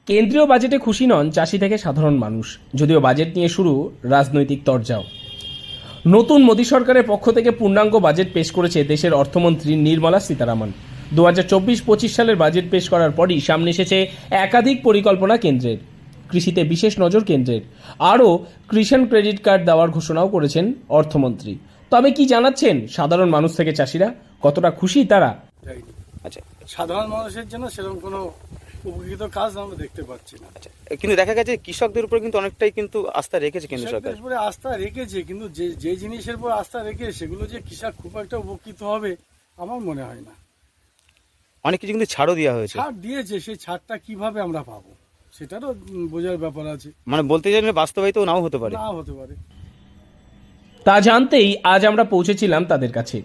কেন্দ্রীয় বাজেটে খুশি নন চাষি থেকে সাধারণ মানুষ, যদিও বাজেট নিয়ে শুরু রাজনৈতিক তরজাও। নতুন মোদী সরকারের পক্ষ থেকে পূর্ণাঙ্গ বাজেট পেশ করেছে দেশের অর্থমন্ত্রী নির্মলা সীতারামন। 2024-25 সালের বাজেট পেশ করার পরই সামনে এসেছে একাধিক পরিকল্পনা কেন্দ্রের। কৃষিতে বিশেষ নজর কেন্দ্রের, আরও কৃষাণ ক্রেডিট কার্ড দেওয়ার ঘোষণাও করেছেন অর্থমন্ত্রী। তবে কি জানাচ্ছেন সাধারণ মানুষ থেকে চাষিরা, কতটা খুশি তারা? আচ্ছা, সাধারণ মানুষের জন্য সেরকম কোনো উপকৃত কাজ আমরা দেখতে পাচ্ছি না। আচ্ছা, কিন্তু দেখা গেছে কৃষকদের উপর কিন্তু অনেকটাই কিন্তু আস্থা রেখেছে কেন্দ্র সরকার। কৃষকদের উপরে আস্থা রেখেছে, কিন্তু যে জিনিসের উপর আস্থা রেখে সেগুলো যে কৃষক খুব একটা উপকৃত হবে আমার মনে হয় না। অনেক কিছু কিন্তু ছাড়ও দেওয়া হয়েছে। ছাড় দিয়েছে, সেই ছাড়টা কিভাবে আমরা পাবো সেটারও বোঝার ব্যাপার আছে। মানে বলতে চাইলে বাস্তবায়িত নাও হতে পারে। নাও হতে পারে। তা জানতেই আজ আমরা পৌঁছেছিলাম তাদের কাছে।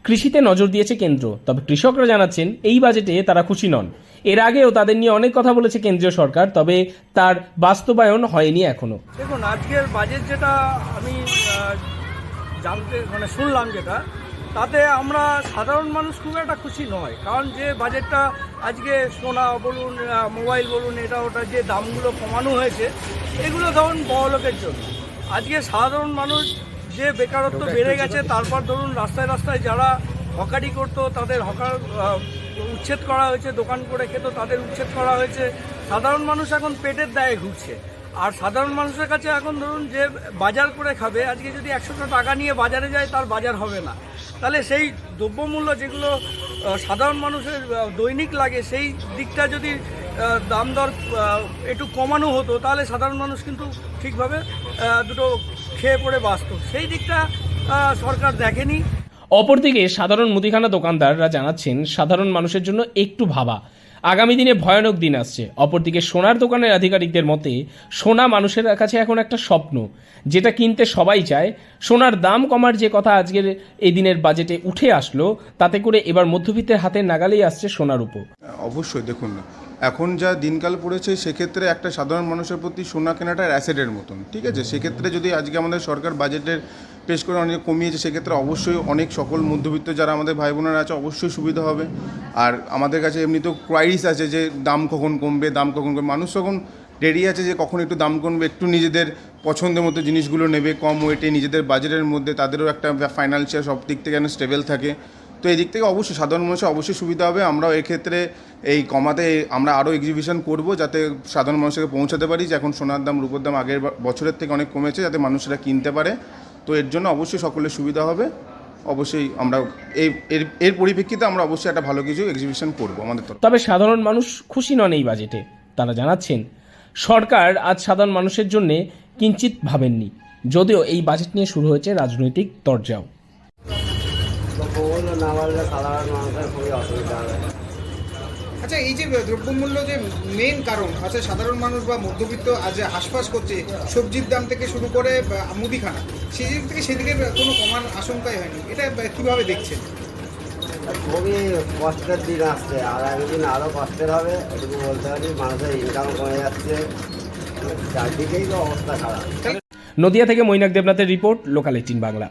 কৃষিতে নজর দিয়েছে কেন্দ্র, তবে কৃষকরা জানাচ্ছেন এই বাজেটে তারা খুশি নন। এর আগেও তাদের নিয়ে অনেক কথা বলেছে কেন্দ্রীয় সরকার, তবে তার বাস্তবায়ন হয়নি এখনো। দেখুন, আজকের বাজেট যেটা আমি শুনলাম, যেটা তাতে আমরা সাধারণ মানুষ খুব একটা খুশি নয়। কারণ যে বাজেটটা আজকে সোনা বলুন, মোবাইল বলুন, এটা ওটা যে দামগুলো কমানো হয়েছে, এগুলো ধরুন বড়লোকের জন্য। আজকে সাধারণ মানুষ যে বেকারত্ব বেড়ে গেছে, তারপর ধরুন রাস্তায় রাস্তায় যারা হকারি করতো তাদের হকার উচ্ছেদ করা হয়েছে, দোকান করে খেত তাদের উচ্ছেদ করা হয়েছে। সাধারণ মানুষ এখন পেটের দায়ে ঘুরছে। আর সাধারণ মানুষের কাছে এখন ধরুন যে বাজার করে খাবে, আজকে যদি 100টা টাকা নিয়ে বাজারে যায় তার বাজার হবে না। তাহলে সেই দ্রব্যমূল্য যেগুলো সাধারণ মানুষের দৈনিক লাগে, সেই দিকটা যদি দাম দর একটু কমানো হতো, তাহলে সাধারণ মানুষ কিন্তু ঠিকভাবে দুটো খেয়ে পড়ে বাঁচত। সেই দিকটা সরকার দেখেনি। অপরদিকে সাধারণ মুদিখানা দোকানদাররা জানাচ্ছেন সাধারণ মানুষের জন্য একটু ভাবা, আগামী দিনে ভয়ানক দিন আসছে। অপরদিকে সোনার দোকানের আধিকারিকদের মতে সোনা মানুষের কাছে এখন একটা স্বপ্ন, যেটা কিনতে সবাই চায়। সোনার দাম কমার যে কথা আজকের এই দিনের বাজেটে উঠে আসলো, তাতে করে এবার মধ্যবিত্তের হাতের নাগালেই আসছে সোনার উপর। অবশ্যই দেখুন, এখন যা দিনকাল পড়েছে সেক্ষেত্রে একটা সাধারণ মানুষের প্রতি সোনা কেনাটা অ্যাসেটের মতন, ঠিক আছে। সেক্ষেত্রে যদি আজকে আমাদের সরকার বাজেটের পেশ করে অনেক কমিয়েছে, সেক্ষেত্রে অবশ্যই অনেক সকল মধ্যবিত্ত যারা আমাদের ভাই বোনেরা আছে অবশ্যই সুবিধা হবে। আর আমাদের কাছে এমনিতেও ক্রাইস আছে যে দাম কখন কমবে, দাম কখন কমবে। মানুষ তখন রেডি আছে যে কখন একটু দাম কমবে, একটু নিজেদের পছন্দের মতো জিনিসগুলো নেবে কম ওয়েটে, নিজেদের বাজেটের মধ্যে। তাদেরও একটা ফাইন্যান্সিয়াল সব দিক থেকে যেন স্টেবল থাকে। তো এই দিক থেকে অবশ্যই সাধারণ মানুষের অবশ্যই সুবিধা হবে। আমরাও এক্ষেত্রে এই কমাতে আমরা আরও এক্সিবিশন করব, যাতে সাধারণ মানুষকে পৌঁছাতে পারি যে এখন সোনার দাম রূপোর দাম আগের বছরের থেকে অনেক কমেছে, যাতে মানুষেরা কিনতে পারে। তো এর জন্য অবশ্যই সকলের সুবিধা হবে। অবশ্যই আমরা এর পরিপ্রেক্ষিতে আমরা অবশ্যই একটা ভালো কিছু এক্সিবিশন করব আমাদের তরফ। তবে সাধারণ মানুষ খুশি নন এই বাজেটে। তারা জানাচ্ছেন সরকার আজ সাধারণ মানুষের জন্য কিঞ্চিত ভাবেননি, যদিও এই বাজেট নিয়ে শুরু হয়েছে রাজনৈতিক তরজাও। আচ্ছা, এই যে দ্রব্যমূল্য যে মেন কারণ, আচ্ছা সাধারণ মানুষ বা মধ্যবিত্ত আজ হাসপাস করছে, সবজির দাম থেকে শুরু করে মুদিখানা, সেই দিক থেকে সেদিকে কোনো কমার আশঙ্কাই হয়নি। এটা কিভাবে দেখছেন? খুবই কষ্টের দিন আসছে, আর একদিন আরও কষ্টের হবে, এটুকু বলতে পারি। মানুষের ইনকাম কমে যাচ্ছে, চারদিকেই তো অবস্থা খারাপ। নদিয়া থেকে মৈনাক দেবনাথের রিপোর্ট, লোকাল 18 বাংলা।